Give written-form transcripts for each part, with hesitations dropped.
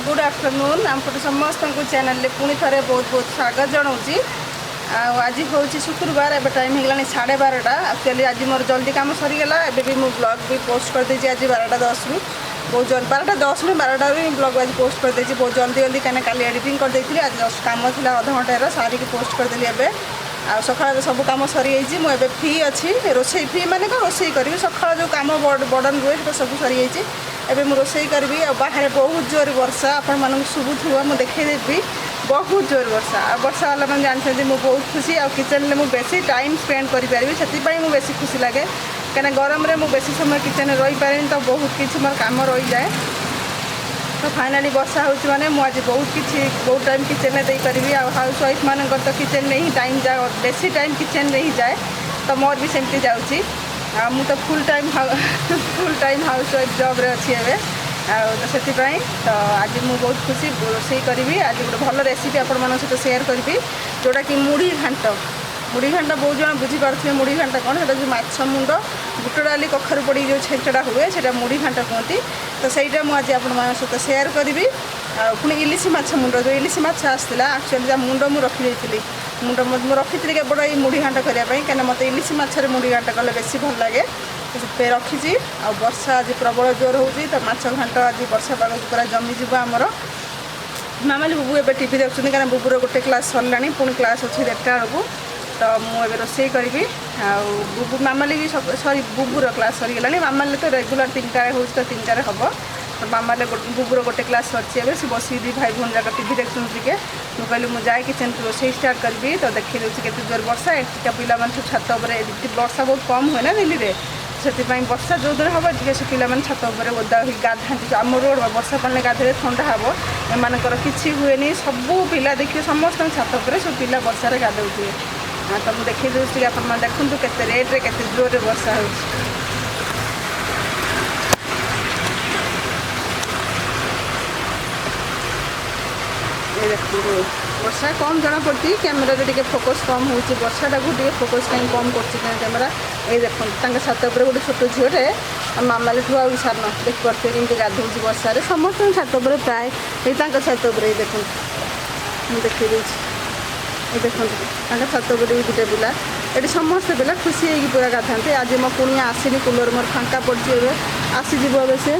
Good afternoon आमपटे समस्त को channel पुणी थे बहुत बहुत स्वागत जनाऊँगी। आज हूँ शुक्रवार एवं टाइम हो गला 12:30 एक्चुअली आज मोर जल्दी कम सरीगला एवं भी मुझे ब्लॉग भी पोस्ट कर देती आज 12:10 रु बहुत जल्दी 12:10 रु 12 रु ब्लॉग आज पोस्ट कर देती बहुत जल्दी जल्दी कहीं काली एडिटिंग कर देती आज जस्ट कम था अध घंटे सारिक पोस्ट करदेली एवं सका सब कम सरी मुझे फ्री अच्छी रोसे फ्री माने कौन रोसे करी सका जो कम बर्डन रुए सब सरी एवं मुझे रोसे करी बाहर बहुत जोर वर्षा आपण मानक शुभुव मुझे देखी बहुत जोर वर्षा वर्षा वाला मैंने जानते मुझे बहुत खुशी आ किचन में मुझे बेसी टाइम स्पेंड करी से मुझे बेसी खुशी लगे कहीं गरम में मुझे बेसी समय किचन रही पारे तो बहुत किसी मोर कम रही जाए तो फाइनाली वर्षा हो माने मुझे बहुत टाइम किचन में देरी हाउस वाइफ मान तो किचन में ही टाइम जाए बेसी टाइम किचन में ही जाए तो मोर भी सेमती जाऊँगी मु तो full time house wife job रे अच्छी है तो से तो आज मुझे बहुत खुशी रोसे करी आज गोटे भल रेसिपी आपण मान सहित सेयार करी जोटा कि मुढ़ी घांट बहुत जन बुझीपे मुढ़ी घांट कौन है जो माछ मुंड बुट डाली कखारू पड़ी जो छेचड़ा हुए से मुढ़ी घांट कहती तो सहीटा मुझे आज आपण सहित सेयार करी पुणी इलिशी माछ मुंड जो इलिशी माछ आसाला एक्चुअली मुंड मुझे रखी मुंड मुझे रखी केवल ये मुढ़ी घांट करने कहीं मत इलिशी माछरे मुढ़ी घांट कले बेसी भल लगे से रखी आ वर्षा आज प्रबल जोर होती तो माछ घांट आज वर्षा पाग पूरा जमीज आमर मामाली बुबू एवं टी देखते कहीं बुबूर गोटे क्लास सरला पुणी क्लास अच्छी 1:30 बेलू तो मुझे रोसे करी बुबू मामाली भी सॉरी बुबूर क्लास सरीगला मामाली तो रेगुलर 3टार हो 3टार हम तो मामाले बुबूर गोटे क्लास सर सी बस दी भाई भौन जाक टी देखते टे मुझे कहली मुझे जाए किचन रोसे स्टार्ट करी तो देखी दूसरी के जोर वर्षा एटा पिला छत वर्षा बहुत कम हुए ना दिल्ली में से वर्षा जो दिन हम टे से पाने छत ओदा गाधा आम रोड वर्षा पाने गाधे ठंडा हम एमर किसी हुए सबू पिला देखिए समस्त छत पर सब पिला वर्षा गाधे तो मुझे देखी दूसरी आप देखूँ के रेट्रे के जोर वर्षा हो देखो वर्षा कम जना पड़ी कैमेरा टे फोकस कम हो वर्षा टाक फोकस कहीं कम कर कैमेरा ये देखो छत पर गोटे छोट झीटे मामाली ठू आई सार देख पारे कमी गाधो वर्षा समस्त छत पर प्राय ये छत पर देखो देखी ये देखो छत पर दुटा पिला ये समस्त पिला खुशी हो पूरा गाधाते आज मो पुणी आसनी कूलर मोर फांका पड़ी आसीज से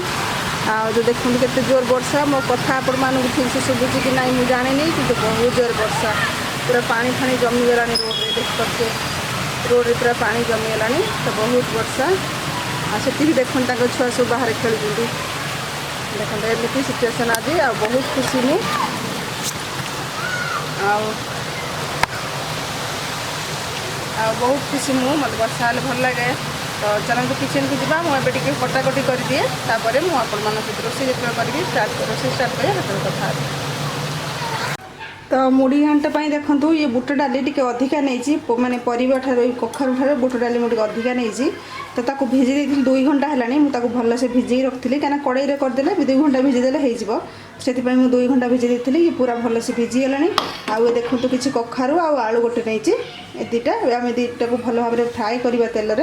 जो देखते केते जोर वर्षा मो कथा आपण मानक ठीक से शुभुची कि नहीं मुझे जाने नहीं कि बहुत जोर वर्षा पूरा पानी फानी जमीगला रोड रे देख पारे रोड रे पूरा पानी जमीगला तो बहुत वर्षा से देखते छुआ सब बाहर खेलुं देखते एमती सिचुएसन आज आ बहुत खुशी मु बहुत खुशी मु मत वर्षा हेल्ले भल लगे तो चलते किचन को जावा मुझे टे कटाकटी कर दिए तापर मुझे रोसे जो करी रोसे स्टार्ट करें हाथ कथा तो मुढ़ी घांट देखूँ ये बुट डाली टी अधिका नहीं माने परिवा ठार कखारू ठार बुट डाली मुझे अधिका नहीं तो ताको भिजी देती 2 घंटा है मुझे भल से भिजे रखी कहीं कड़े करदे 2 घंटा भिजीदे से 2 घंटा भिजी देती ये पूरा भल से भिजीगला आउ देखो किसी कखारू आलू गोटे नहीं ये दुटा आम दुटा को भल भाव फ्राए करवा तेल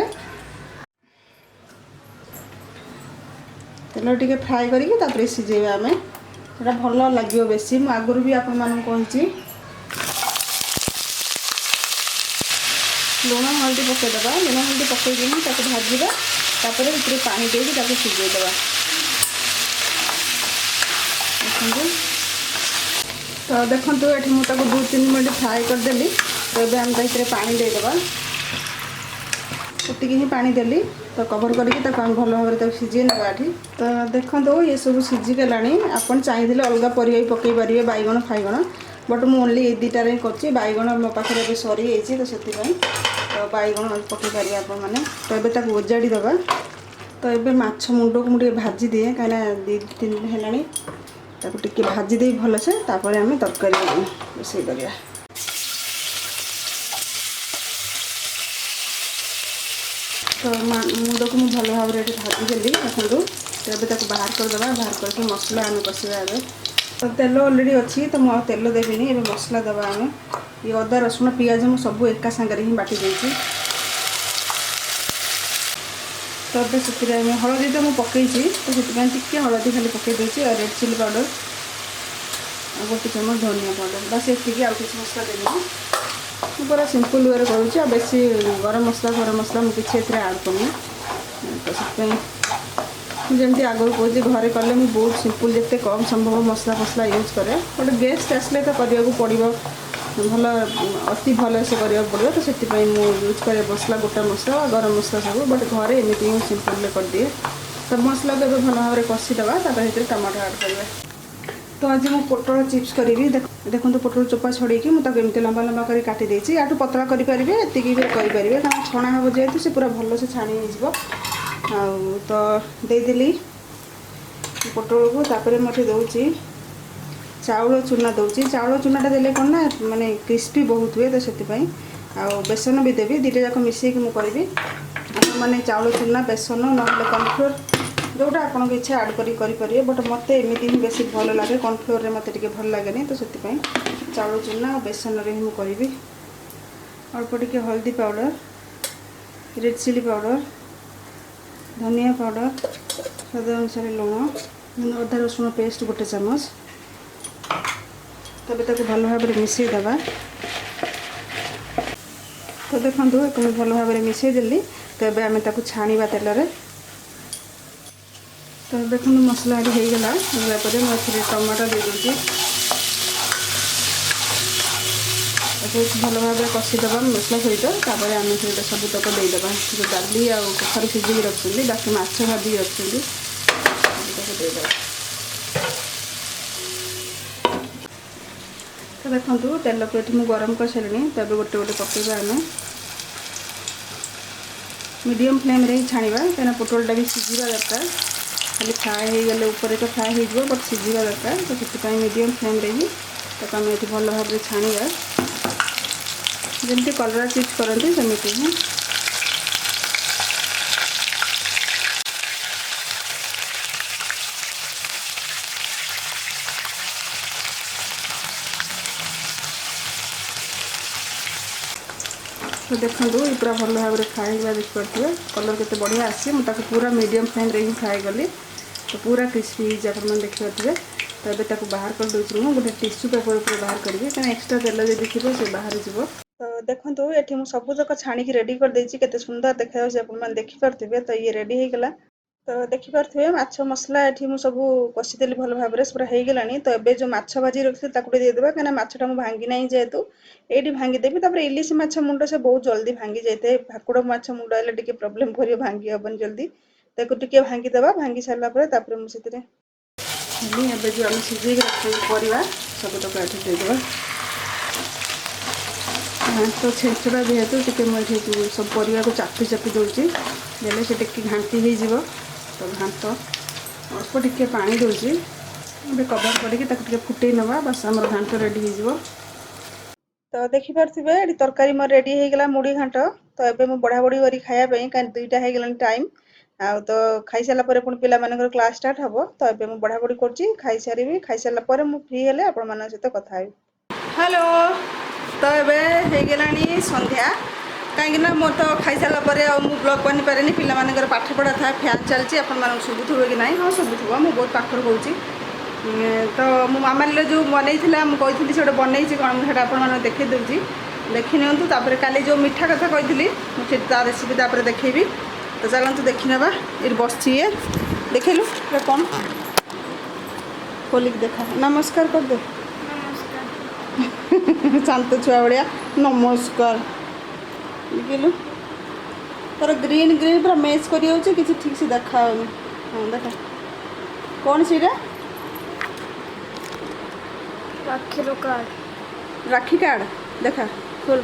तेल टे फ्राए करके सिझेबा आम ये भल लगे बेसी आगुरी भी आपण मानक कही लुण हल्दी पकईदे लुण हल्दी पकईदी भाजवा तापर पूरे पानी देके सिझेदे तो देखो ये मुझे 2-3 मिनट फ्राए करदेली तो ये आम पानी देदेबा उतनी ही पानी देली तो कवर करके भल भाव में सीझे ना तो देखो ये सब सीझीगला आपन चाहिए अलग परिया भी पकई पारे बैगण फाइगण बट मुझे ओनली ये 2टार कर बैगण मो पाखे सरी तो से तो बैगण पकई पारे आपने तो ये ओजाड़ी दबा तो ये माछ मुंड को मुझे भाजी दिए कहीं 2-3 दिन है टे भाजी दे भल से आम तरकारी रोसे करिया तो मुंड को मुझे भल भाव में भाजीदेली देखो तो बाहर करदे बाहर करके मसला आम कषा ए तो तेल अलरेडी अच्छी तो मुझे तेल देवी मसला दबा आम ये अदा रसुण पियाज मुझे सब एका सांगे ही बाटी देती तो ये हलदी तो मुझे पकई तो से हलदी खाली पकई देती और रेड चिली पाउडर गोटे चमच धनिया पाउडर बस एतिक आउ किसी मसला देनी पूरा सिंपल वे करुँच बेसी गरम मसला मुझे आड करनी तो जमी आगुरी कहूँ घरे कले मुझे बहुत सिंपल जिते कम संभव मसला फसला यूज कै गोटे गेस्ट आसले तो करने पड़ो भल अति भल से करा पड़ो तो से यूज करे मसला गोटा मसला गरम मसला सब बट घरे एमती ही सिंपल कर दिए सब मसला को भल भाव में कषिदे टमाटो आड करें तो आज मैं पोटल चिप्स करी देखो तो पोटल चोपा छड़ी मुझे एमती लंबा लंबा कर काटी या पतला करेंगे एति करेंगे कारण छणा हम जेहतु से पूरा भल से छाणी हो तो देदेली पोटल को तापर मुझे दूसरी चाउल चूना दूसरी चाउल चूनाटा देले कौन ना माने क्रिस्पी बहुत हुए तो से बेसन भी देवी दुटा जाक मिसेक मुझे मैंने चाउल चूना बेसन ना कॉर्नफ्लोर जोटा आपन इच्छा आड करेंगे बट मत एमती ही बेसी भल लगे कॉर्नफ्लोर रे मत टे भल लगे तो से चाउल चूना और बेसन रे ही करी अल्प टिके हल्दी पाउडर रेड चिली पाउडर धनिया पाउडर स्वाद अनुसार लुण अदा रसुण पेस्ट गोटे चमच तब ताक भल भाव में मिसईदेवा तो देखो भल भाव में मिसईदेली तो ये आम छाणा तेल तो देखो मसला हो गला मुझे टमाटो दे दूसरी भल भाव में कषिदे मसला सहित आम सहित सबूतक देदेबा जो डाली आ कखार सिझी रखुच्च बाकी माछ भाजी रखुच्च देदेबा तो देखो तेल को ये गरम कर सारे तो ये गोटे गोटे पकेबा आम मीडियम फ्लेम रे ही छाणा कहीं पोटलटा भी सिझा दरकार खाली फ्राए हो गले ऊपर तो फ्राए हो बट सिझा दरकार तो से मीडियम फ्लेम रे ही तो आम ये भल भाव में छाणा जमी कलरा चिप्स करते सेमती ही तो देखो ये पूरा भल भाव में फ्राए हुआ देखिपे कलर के बढ़िया आसी मुझे पूरा मीडियम फ्लेम रे ही फ्राए कली तो पूरा क्रिस्पी आप देखिपे तो ये बाहर कर दूसरी मुझे गोटे टिश्यू पेपर पर बाहर करी कहीं एक्सट्रा तेल जब थी से बाहर जीव तो देखो ये मुझे सबूतक छाणिक रेडी कर देती केते सुंदर देखा देखिपे तो ये रेडी हो गला तो देखिपे माछ मसला ये मुझे सब कषिदेली भल भाव में पूरा हो गलानी तो ये जो माछ भाजी रखी देदेबा कहीं माछटा मुझे भांगी ना जेहेतु ये भांगीदेवी तापर इलिश माछ मुंड से बहुत जल्दी भांगी जाए भाकुड़ माछ मुंड हेल्ले टिके प्रोब्लेम कर भांगी हेबन जल्दी ताको टिके भांगीदेवा भांगी सारापर मुझे एवं जो आम सिझे रखी परिवा सबतक ये देदेबा तो छेचड़ा जेहेतु टी मुझे सब परिवा को चापी चापी दूसरी देने से टिके घाटी हो तो घाट अल्प टिके पानी दूसरी कवर करके फुटे नवा बस आम घाट रेडी हो तो देखिपे ये तरकारी मोर रेडी हो गला मुढ़ी घाट तो ये मुझे बढ़ा बढ़ी कर खायापी कहीं 2टा हो गला टाइम आ तो खाई सारापर पुणी पिला क्लास स्टार्ट हम तो ये मुझे बढ़ा बढ़ी कर खाई सारी खाई सारापर मुझे फ्री हेले आपण मान सहित कथा हेलो तो ये हो संध्या कहीं मोर तो खाई सारापर मुझे ब्लॉग बनी पारे पिला पाठ पढ़ा था फैन चलती आप शुभुव कि ना हाँ शुभुव मुझे बहुत पाखर कहूँ तो मो मामाली जो बनई मुझे से बनई कौन मुझे आप देखे दूसरी देखी नियंतु तापर काली जो मीठा कथा कही मुझे रेसिपी तापर देखेबी तो चलते देखी नवा ये बस ये देखलु कौन खोलिक देखा नमस्कार कर दे शांत छुआ भाया नमस्कार देखलु तार ग्रीन ग्रीन पूरा मैच कर किसी ठीक से देखा हाँ देखा कौन सी राखी कार्ड देखा खोल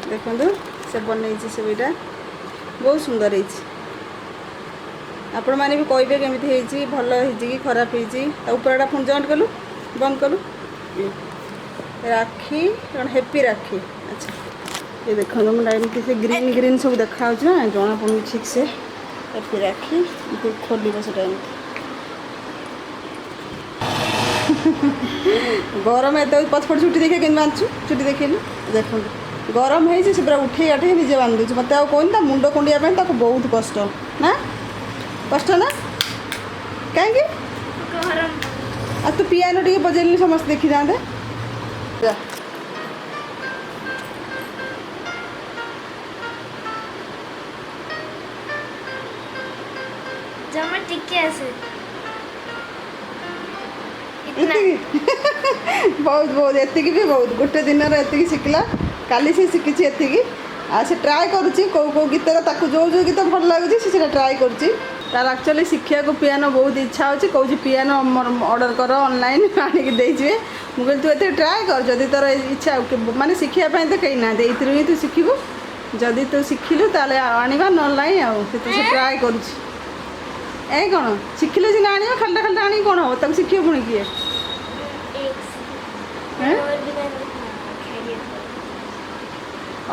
देखो से बनई से यहाँ बहुत सुंदर आपण मैंने भी कहे केमी भल हो खराब हो ऊपर पुणी जॉइंट कलु बंद कलु राखी कौन हैप्पी राखी अच्छा ये देखो एमती से ग्रीन ग्रीन सब देखा ना जना पड़ू ठीक से हैप्पी राखी खोल से गरम एत पछपट छुट्टी देखे कि बांधु छुट्टी देखिलु देखो गरम है पूरा उठे आठे निजे बांध दूँ मत कहनी मुंड कुंडिया बहुत कष्ट ना कष्ट ना कहीं गरम आ तू पियानो टी बजेल समस्त देखी जाते जमा टिके आसे बहुत बहुत एति भी बहुत गोटे दिन एति शिखला काली से शिखी एति से ट्राए करुच्ची कौ कौ गीत जो जो गीत भल लगुच से ट्राए करुच्ची तार एक्चुअली शिखा को पियानो बहुत इच्छा अच्छी कौन पियानो ऑर्डर कर ऑनलाइन आणिक देजे मुझे तू ये ट्राए कर जदि तोर इच्छा माने शिखापी तो कहीं ना ही तू शिखु जदि तू शिखिलु ताले आनिबा ऑनलाइन आउ से ट्राए करुच्ची ए कौन शिखिले सीना आण खालटा खालटा आनी कौन हम तक शिखे पुणी किए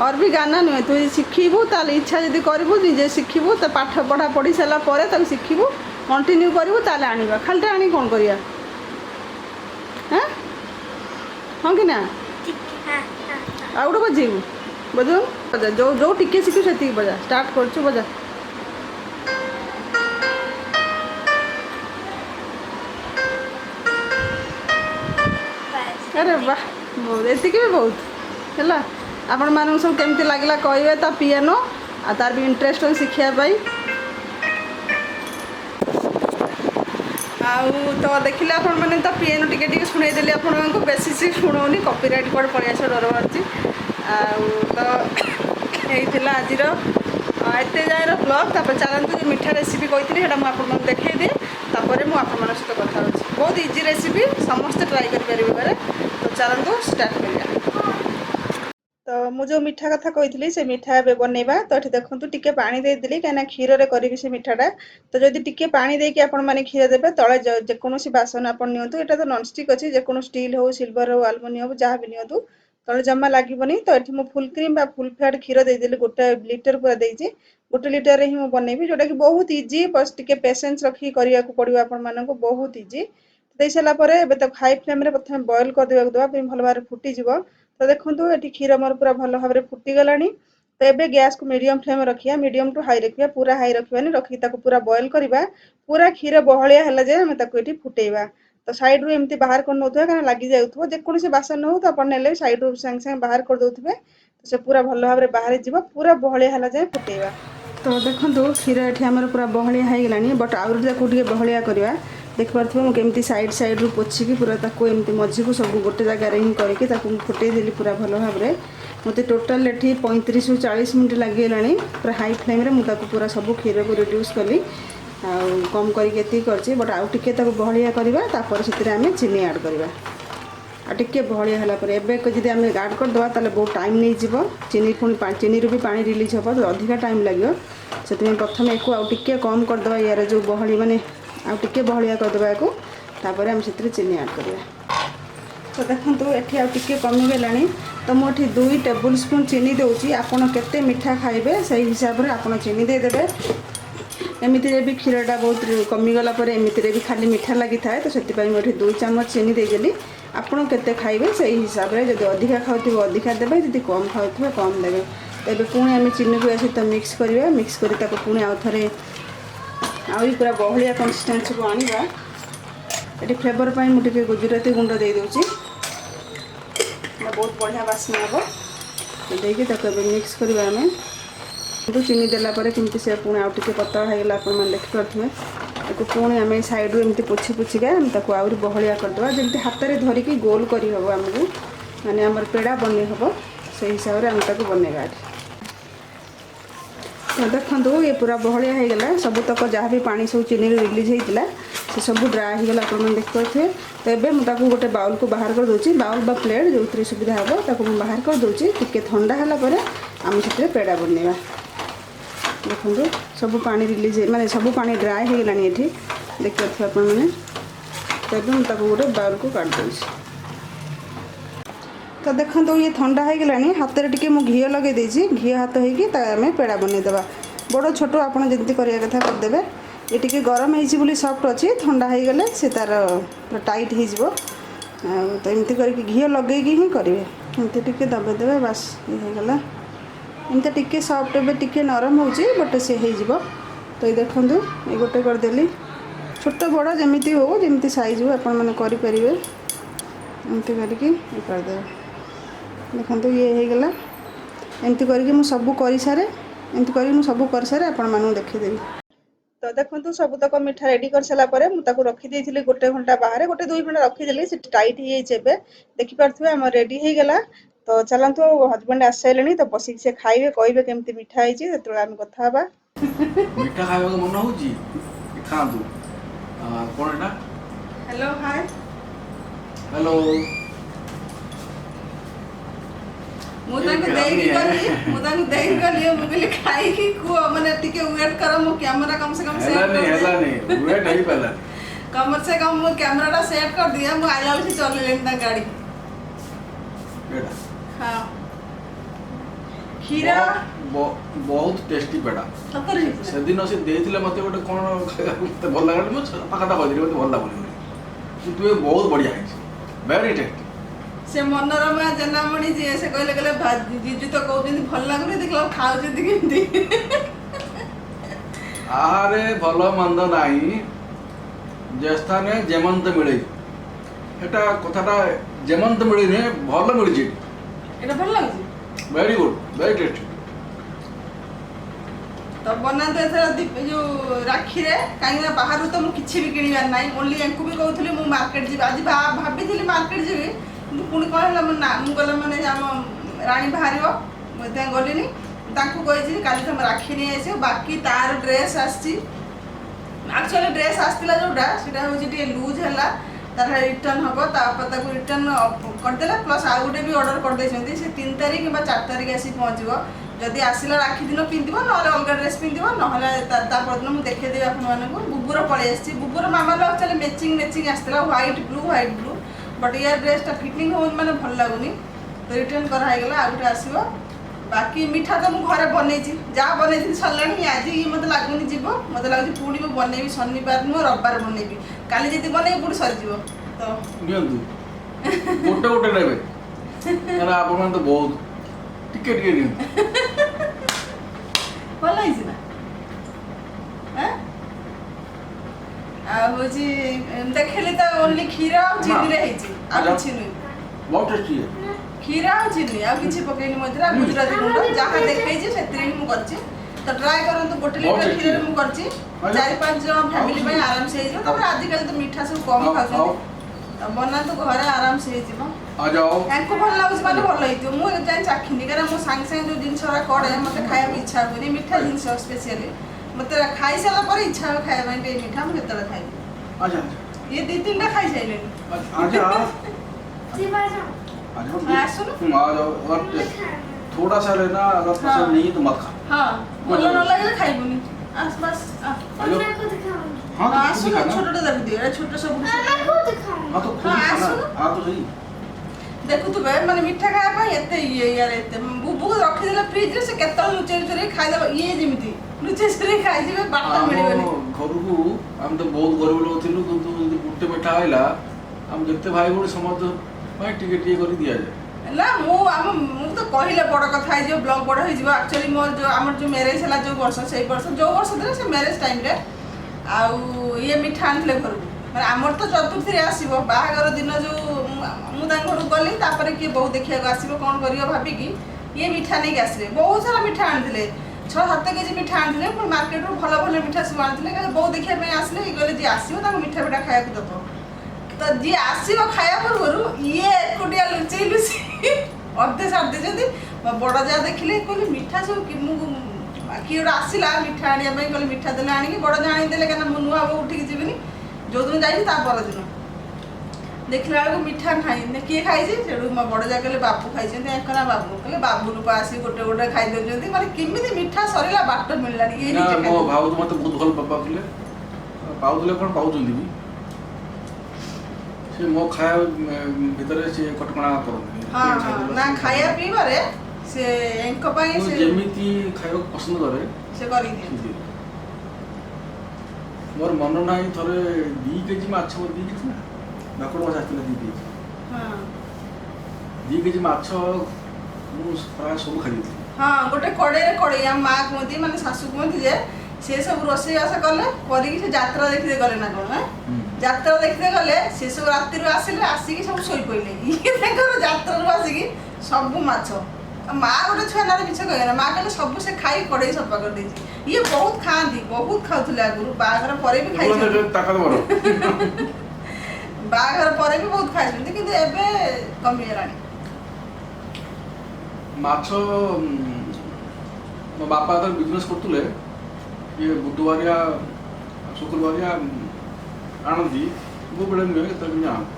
और भी गाना नुहे तू शिखु ताले इच्छा जब करू निजे शिखु तो पाठ पढ़ा पढ़ी सारापर तक शिखु कंटिन्यू करू ताले आनिबा खालटा आनी कौन करिया हाँ हाँ कि ना आउ गोटे बजेबू बजाऊ बजा जो जो टिके शिखु से बजा स्टार्ट करूँ बजा अरे वाह बहुत एति भी बहुत है आपण मानक सब केमती लगला कहे ता पियानो आ तार भी इंटरेस्ट हो शिखापी आउ तो देखिले आपण मैंने ता पियानो टिके शुणेदेली आपको बेसी से शुणाऊनी कॉपीराइट कोड पड़े आस डर बाहर तो यही आज एत जाए ब्लॉग तापर चलते जो मीठा रेसिपी कही मुझे देखा दिए तापर मुझे सहित कथा बहुत इजी रेसिपी समस्त ट्राए करेंगे घरे तो चलते स्टार्ट करिया तो मुझे मीठा कथा कही से मीठा ए बनवा तो ये देखो टे पा देदेली कहीं क्षीर में करी से मीठाटा तो जब टे पा देकी आपने क्षीर देते तले जेकोसी बासन आप नियंतु यहाँ तो नॉनस्टिक अच्छी जेको स्टील हो सिल्वर हो आलुमिनियम हो जहाँ भी नियंतु तले जमा लगभग तो ये मुझे फुल क्रीम फुल फैट क्षीर देदेली गोटे लिटर पूरा देती गोटे लिटर ही मुझे बनैबी जोटा कि बहुत इजी बस टे पेसेंस रखी करने को पड़ो आपण को बहुत इजी दे सारापर तक हाई फ्लेम प्रथम बॉयल करदे देवा भल भाव फुटीज तो देखो ये क्षीर मोर पूरा भल भाव फुटीगला तो ये गैस को मीडियम फ्लेम रखिया मीडियम टू हाई रखिया पूरा हाई रखा रखी पूरा बॉयल करवा पूरा क्षीर बहलिया है जाए आम ये फुटेवा तो सैड रू एमती बाहर कर नौ कहीं लग जाऊँ जेकोसी बासन हो तो आप सैड रू सांगे सांगे बाहर कर दे तो से पूरा भल भाव बाहर जा पूरा बहलिया है जाए फुटेवा तो देखो क्षीर ये आम पूरा बहलिया हो गलानी बट आउटे बहलिया करवा देखिपे मुझे केमती साइड साइड रू पोछिकी पूरा एमती मझी को सब गोटे जगार ही करके फुटेदेली पूरा भल भाव में मत टोटाल ये 35 ରୁ 40 मिनट लगे पूरा हाई फ्लेम मुझे पूरा सब क्षीर को रिड्यूस कली कम करके बट आउ टे बहलिया करवा से आम चीनी ऐड करवा टे बहलिया है जब आम ऐड करदे तो बहुत टाइम नहीं जीव चीनी पुणी चीनी रू भी पानी रिलीज हे तो अधिका टाइम लगे से प्रथम एक आउ टे कम करदे यार जो बहली माने आउ टे बहलिया करदे तापर आम से चीनी ऐड करवा तो देखो ये आउ टे कमीगला तो मुझे 2 टेबुल स्पून चीनी दूसरी आपड़ केते मीठा खाइबे से हिसाब से आप चीनी देदेवे एमती भी क्षीरटा बहुत कमीगला एमती भी खाली मीठा लगी था तो से मुझे 2 चामच चीनी देदेली आपड़ केते खाइबे से हिसाब से जब अधिका खाऊ अधिका देवे जब कम खाऊ कम देवे तेज पुणी आम चीनी को सहित मिक्स करवा मिक्स कर पुणी आउ थे आई पूरा बहलिया कंसिस्टेंसी को आनिबा ये फ्लेवर पर मुझे गुजराती गुंड दे दूँगी बहुत बढ़िया बास्ना हम तो देखिए मिक्स करवा आम तो चीनी देलापर केमती से पुणी आउ टे पतला होगा आप देखिपे पुणी आम सैड रू एमती पोछी पोछिका आहरी बहलिया करदे जमी हाथ में धरिकी गोल कर आमको माने आम पेड़ा बन हम से हिसाब से आम ताको बनवा तो देखो ये पूरा बहलिया होगा सबूतक जहाँ भी पानी सब चीनी रिलीज होता से सब ड्राए होगा आप देखिपे तो ये मुझे गोटे बाउल को बाहर कर दूसरी बाउल बा प्लेट जो सुविधा हे ताको बाहर कर दूसरी टी ठंडा है आम से पेड़ा बनवा देखो सब पानी रिलीज माने सब पानी ड्राए होगा ये देखिए आपने तो ये मुझे गोटे बाउल को काट दूसरी तो देखो ये ठंडा हो गलानी हाथ में टी घी लगे देसी घी हाथ होमें पेड़ा बनईदेवा बड़ छोट आपड़ जमी करवा कथा करदे ये टी गरम हो सफ्ट अच्छी ठंडा हो गले से तार पूरा टाइट हो तो एमती करके घी लगे ही करेंगे एमती टी दबेदेवे बास ये होगा एमती टी सफ्ट ए टी नरम हो बट सी हो तो ये देखो ये गोटे करदेली छोट बड़ जमी हो जमी सैज हो आपण मैंने करेंगे एमती करके ये करदे देखो ये हो गला एमती करके मुझे सब कर सारे एमती कर सब कर सारे आपण मानू देखीदेवी तो देखो सबतक मिठा रेडी कर सारापर मुझे रखीदी गोटे घंटा बाहर गोटे 2 घंटा रखीदी से टाइट हो देखिपे आम रेडी हो गला तो चलतु हजबैंड आस सारे तो बसिक से खाइबे कहे केमती मिठा होती जो आम कथा मिठा खाइबा मन हो खातु कौन एटा हेलो हाय हेलो मुझे खाई मैंने वेट कर मो कैमरा कम से कम कम से कम मो कैमरा सेट कर दिया मु आइला से चले लेन गाड़ी हाँ खीरा बहुत टेस्टी पेड़ा सतरे से दिन से देथिले मते गोटे कोन मते भल लागल मो पाकाटा कहली मते भल लागल तू ये बहुत बढ़िया है वेरी टेस्टी से मनोरमा जनामणि जी से कहले कहले जीजू तो कहते भल लगुनि देखला खाऊ केमती आहारे भल मंद नाही जे स्थाने जेमंत मिले एटा कथाटा जेमंत मिले ने भल मिल जी एटा भल लागुछि वेरी गुड वेरी टेस्टी तो बनाते एथर जो राखी रे कहीं बाहर तो मुझे किसी भी किणवार ना ओनली एंकु भी कहूली मुझे मार्केट जी आज भाभी मार्केट जी पुणी कौन है ना मुझे मैंने आम राणी बाहर मुझे गलिनी कही काली तुम राखी नहीं आस बाकी तार ड्रेस आक्चुअली ड्रेस आसला जोटा से हूँ लुज है तार रिटर्न हम तापर रिटर्न करदे प्लस आउ गोटे भी अर्डर करदे से 3 तारीख कि 4 तारीख आसी पहुँचो जदि आसला राखी दिन पिंध ना अलग ड्रेस पिंध ना परदिन मुझे देखदेवी आपको बुबुर पलि आसी बुबुर मामला एक्चुअली मैचिंग मैचिंग आसला व्हाइट ब्लू बट यार ड्रेसटा फिटिंग हो मैंने भल लगुनि तो रिटर्न करागला आ गए आसो बाकी मिठा तो मुझे घरे बनई जहाँ बनई सरला आज ये मत लगुनि जीव मत लगे पुणी मुझे बनईबी शनिवार नुह रविवार बनईबी काली जी बनई पुणी सरीज तो गोटे गोटे नेबे आप तो बहुत टिके भल ना हूँ देखली तो ओनली क्षीर चीनी कुछ नुह बहुत टेस्टी है क्षीर चीनी आ कि पकईनी मध्य गुजराती गुंड जहाँ देखी से तो ट्राए करूँ गोटे लिटर क्षीर मुझे 4-5 जन फैमिली आराम से आजिकल तो मिठा सब कम खाऊ तो बना तो घरे आराम से भल लगे मैंने भल हो मुझे जाए चाखिनी क्या मुझे सांगे सांगे जो जिन कड़े मत खाया इच्छा हुए मिठा जिन स्पेशली मत खाई सारा इच्छा हो खाया मिठा मुझे खाई ये 2-3 टा खाई सारे थोड़ा सा लेना अगर पसंद नहीं तो मत खा हाँ भल न लगे खाइबुनी आस बस हाँ छोटा देख दिए छोट सब हाँ तो हाँ तो सही देखु मैंने मिठा खाया एत ये यार एत बुबू रखीदे फ्रिज से केत लुचे लुचे खाईदे ये जमी लुचे खाई बाट मिलनी घर को आम तो बहुत गरीब लोग थी कितु गोटे मिठा आईला आम जिते भाई भाई समस्त टिके टिके कर दि जाए ना मु तो कहले बड़ कथा है ब्लॉग बड़ हो एक्चुअली मोर जो आम जो मैरेज है जो वर्ष से वर्ष जो वर्ष देले से मैरेज टाइम रे आउ ये मिठा आनले घर को मैं आमर तो चतुर्थी आसो बाहागर दिन जो मुझे घर गली किए बहु देखा आसो कौन कर भाविकी ये मिठा नहीं आसले बहुत सारा मिठा आनी 6-7 केजी मिठा आनी पुणी मार्केट रू भल भल मिठा सब आनी बहुत देखा आसले गले जी आसो मिठा मिठा खाया दब तो जी आसो खाया पूर्व ये एकुटिया लुचई लुचि अधे सारी देते बड़ जा देखिले कहले मिठा सब किए गोटे आसला मिठा आने कहले मिठा देले आनिक बड़ जा आनीदे क्या नुआ बो उठिक जीवनी जो दिन जाइए दिन देखला बेलू मिठा खाई किए खाई मो बड़ जा कहले बाबू खाई एकना बाबू कहले बाबू रूप आसी गोटे गोटे खाई दे मैंने केमी मिठा सरला बाट मिलला भाव मत बहुत भल पाऊले पाऊले कौन पाँच से मो खाया भितर से कटकणा कर ना खाया पीबारे से जेमिति खाया पसंद करे से कर मोर मन ना थे 2 केजी माछ 2 केजी ना भाकुड़ माछ आसला 2 केजी 2 केजी माछ प्राय सब खाई हाँ गोटे कड़े कड़े आम माँ कहती माने शाशु कहती जे ସେ ସବୁ ରୋଷେଇବାସ କଲେ କରିକି ସେ ଯାତ୍ରା ଦେଖିତେ ଗଲେ ନା କ'ଣ ହୁଁ। ଯାତ୍ରା ଦେଖିତେ ଗଲେ ସେ ସବୁ ରାତିରୁ ଆସିଲେ ଆସିକି ସବୁ ଶୋଇପଇଲେ ଇଏ ତାଙ୍କର ଯାତ୍ରାରୁ ଆସିକି ସବୁ ମାଛ ମା ଗୋଟେ ଛୁଆ ନାରେ ମିଛ କହିଲା ମା କହିଲେ ସବୁ ସେ ଖାଇ କଡ଼େଇ ସଫା କରିଦେଇଛି ଇଏ ବହୁତ ଖାଆନ୍ତି ବହୁତ ଖାଉଥିଲେ ଆଗରୁ ବାହାଘର ପରେ ବି ଖାଇଛନ୍ତି ତାକତ ବଡ଼ ବାହାଘର ପରେ ବି ବହୁତ ଖାଇଛନ୍ତି କିନ୍ତୁ ଏବେ କମିଗଲାଣି ମାଛ ମୋ ବାପା ଯେତେବେଳେ ବିଜନେସ୍ କରୁଥିଲେ ଇଏ ବୁଧବାରିଆ ଶୁକ୍ରବାରିଆ ଆଣନ୍ତି ସବୁବେଳେ ନୁହେଁ କେତେବେଳେ ବି ଆଣନ୍ତି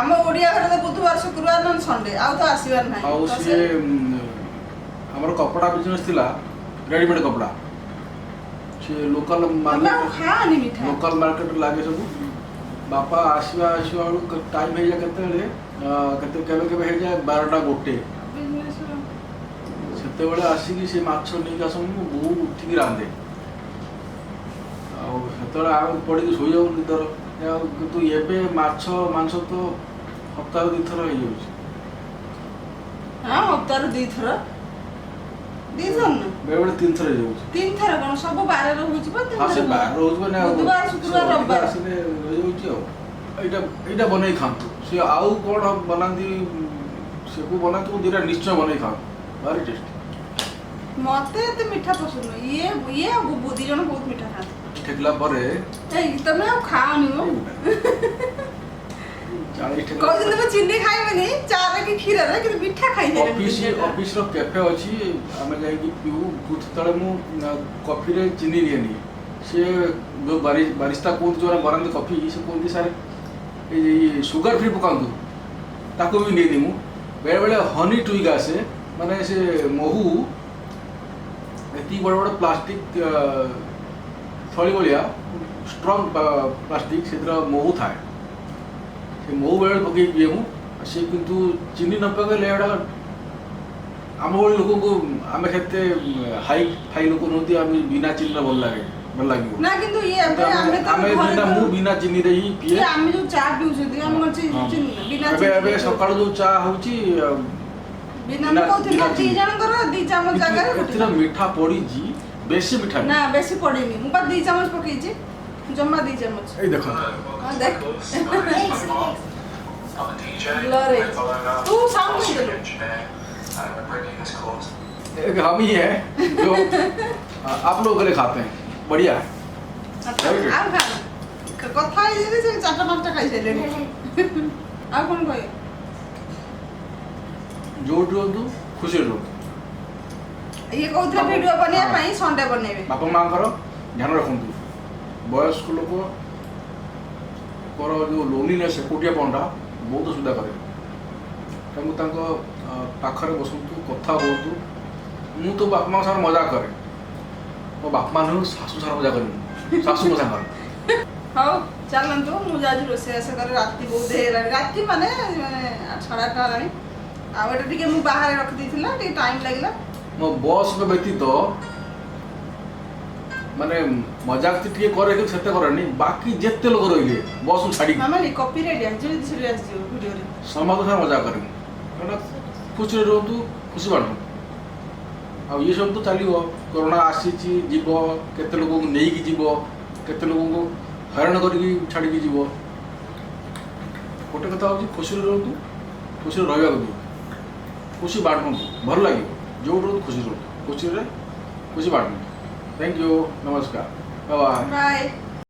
ଆମ ଓଡ଼ିଆ ଘରେ ତ ବୁଧବାର ଶୁକ୍ରବାର ନହେଲେ ସଣ୍ଡେ ଆଉ ତ ଆସିବାର ନାହିଁ ଆଉ ତ ସିଏ ଆମର କପଡ଼ା ବିଜନେସ୍ ଥିଲା ରେଡ଼ିମେଡ଼ କପଡ଼ା ସିଏ ଲୋକାଲ ତମେ ଆଉ ଖାଆନି ମିଠା ଲୋକାଲ ମାର୍କେଟରେ ଲାଗେ ସବୁ ବାପା ଆସିବା ବେଳକୁ ଟାଇମ୍ ହେଇଯାଏ କେତେବେଳେ କେବେ କେବେ ହେଇଯାଏ 12ଟା 1 ବିଜନେସ୍ ସେତେବେଳେ ଆସିକି ସେ ମାଛ ନେଇକି ଆସନ୍ତି ମୁଁ ବୋଉ ଉଠିକି ରାନ୍ଧେ ଆଉ ସେତେବେଳେ ଆମେ ପଡ଼ିକି ଶୋଇଯାଉ ନିଦର ଆଉ କିନ୍ତୁ ଏବେ ମାଛ ମାଂସ ତ ସପ୍ତାହରେ 2 ଥର ହେଇଯାଉଛି ହଁ ହପ୍ତାହରେ 2 ଥର ନା ବେଳେବେଳେ 3 ଥର ହେଇଯାଉଛି 3 ଥର କ'ଣ ସବୁ ବାରରେ ହଉଛି ବା ହଁ ସେ ବାର ରହୁଛି ମାନେ ଆଉ ବୁଧବାର ଶୁକ୍ରବାର ରବିବାର ଆସିଲେ ରହିଯାଉଛି ଆଉ ଏଇଟା ବନେଇ ଖାଆନ୍ତୁ ସେ ଆଉ କ'ଣ ବନାନ୍ତି ସେକୁ ବନାନ୍ତୁ ଦୁଇଟା ନିଶ୍ଚୟ ବନେଇ ଖାଆନ୍ତୁ ଭାରି ଟେଷ୍ଟି ମତେ ଏତେ ମିଠା ପସନ୍ଦ ନୁହେଁ ଇଏ ଆଉ ବୁବୁ 2 ଜଣ ବହୁତ ମିଠା ଖାଆନ୍ତି ଠେକିଲା ପରେ ଏଇ ତମେ ଆଉ ଖାଅନି ମ 40 ଠେକିଲା କହୁଛନ୍ତି ମୁଁ ଚିନି ଖାଇବିନି ଚାରେ କି କ୍ଷୀରରେ କିନ୍ତୁ ମିଠା ଅଫିସର କ୍ୟାଫେ ଅଛି ଆମେ ଯାଇକି ପିଉ ସେତେବେଳେ ମୁଁ କଫିରେ ଚିନି ନିଏନି ସେ ଯେଉଁ ବାରିସ୍ତା କୁହନ୍ତି ଯେଉଁମାନେ ବନାନ୍ତି କଫି ସେ କୁହନ୍ତି ସାର୍ ଏଇ ସୁଗାର ଫ୍ରି ପକାନ୍ତୁ ତାକୁ ବି ନିଏନି ମୁଁ ବେଳେବେଳେ ହନି ଟୁଇକ୍ ଆସେ ମାନେ ସେ ମହୁ ଏତିକି ବଡ଼ ବଡ଼ ପ୍ଲାଷ୍ଟିକ ଥଳି ଭଳିଆ ଷ୍ଟ୍ରଙ୍ଗ ପ୍ଲାଷ୍ଟିକ ସେଥିରେ ମହୁ ଥାଏ ସେ ମହୁ ବେଳେ ପକେଇକି ପିଏ ମୁଁ ସେ କିନ୍ତୁ ଚିନି ନ ପକେଇଲେ ଏଇଟା ଆମ ଭଳି ଲୋକଙ୍କୁ ଆମେ କେତେ ହାଇ ଲୋକ ନୁହନ୍ତି ଆମେ ବିନା ଚିନିର ଭଲ ଲାଗିବ ନା କିନ୍ତୁ ଇଏ ଏବେ ଆମେ ମୁଁ ବିନା ଚିନିରେ ହିଁ ପିଏ ଆମେ ଯୋଉ ଚା ପିଉଛନ୍ତି ଆମେ କ'ଣ ଚିନି ବିନା ଏବେ ସକାଳୁ ଯୋଉ ଚା ହଉଛି ବିନା ମୁଁ କହୁଥିଲି 2 ଜଣଙ୍କର 2 ଚାମଚ ଜାଗାରେ ଏଥିରେ ମିଠା ପଡ଼ିଛି ବେଶୀ ମିଠା ନା ବେଶୀ ପଡ଼ିନି ମୁଁ ପା 2 ଚାମଚ ପକେଇଛି ଜମା 2 ଚାମଚ ଏଇ ଦେଖ ହଁ ଦେଖ Glory. तू साउंड नहीं दे एक हम ही है जो आप लोग के लिए खाते हैं बढ़िया है ଆଉ ଖା କଥା ହେଇଯିବି ସେ 4ଟା 5ଟା ଖାଇସାରିଲେଣି ଆଉ କ'ଣ କହିବେ ଯୋଉଠି ରୁହନ୍ତୁ ଖୁସିରେ ରୁହନ୍ତୁ ଇଏ କହୁଥିଲେ ଭିଡ଼ିଓ ବନେଇବା ପାଇଁ ସଣ୍ଡେ ବନେଇବେ ବାପା ମାଆଙ୍କର ଧ୍ୟାନ ରଖନ୍ତୁ ବୟସ୍କ ଲୋକଙ୍କର ଯେଉଁ ଲୋନଲିନେସ୍ ଏକୁଟିଆ ପଣଟା ବହୁତ ଅସୁବିଧା କରେ ତେଣୁ ତାଙ୍କ ପାଖରେ ବସନ୍ତୁ କଥା ହୁଅନ୍ତୁ ମୁଁ ତ ବାପା ମାଆଙ୍କ ସାଙ୍ଗରେ ମଜା କରେ ମୋ ବାପା ମା ନୁହେଁ ଶାଶୁ ସାଙ୍ଗରେ ମଜା କରିବି ଶାଶୁ ମୋ ସାଙ୍ଗରେ ହଉ ଚାଲନ୍ତୁ ମୁଁ ଯାଉଛି ରୋଷେଇବାସ କରେ ରାତି ବହୁତ ହେଇଗଲାଣି ରାତି ମାନେ 8:30 ହେଲାଣି ଆଉ ଏଇଟା ଟିକେ ମୁଁ ବାହାରେ ରଖିଦେଇଥିଲା ଟିକେ ଟାଇମ୍ ଲାଗିଲା ମୋ ବସ୍ ବ୍ୟତୀତ ମାନେ ମଜାକ ଟିକେ କରେ କିନ୍ତୁ ସେତେ କରେନି ବାକି ଯେତେ ଲୋକ ରହିଲେ ବସ୍ ଛାଡ଼ିକି ମାମାଲି କପି ରେଟ୍ ଆସିଯିବ ସେଠି ଆସିଯିବ ଭିଡ଼ିଓରେ ସମସ୍ତଙ୍କ ସାଙ୍ଗେ ମଜା କରିବି କାରଣ ଖୁସିରେ ରୁହନ୍ତୁ ଖୁସି ବାଣ୍ଟନ୍ତୁ ଆଉ ଇଏ ସବୁ ତ ଚାଲିବ କରୋନା ଆସିଛି ଯିବ କେତେ ଲୋକଙ୍କୁ ନେଇକି ଯିବ କେତେ ଲୋକଙ୍କୁ ହଇରାଣ କରିକି ଛାଡ଼ିକି ଯିବ ଗୋଟେ କଥା ହେଉଛି ଖୁସିରେ ରୁହନ୍ତୁ ଖୁସିରେ ରହିବାକୁ ଦିଅ ଖୁସି ବାଣ୍ଟନ୍ତୁ ଭଲ ଲାଗିବ ଯୋଉଠି ରୁହନ୍ତୁ ଖୁସି ରୁହନ୍ତୁ ଖୁସିରେ ଖୁସି ବାଣ୍ଟନ୍ତୁ थैंक यू नमस्कार बाय ବାଏ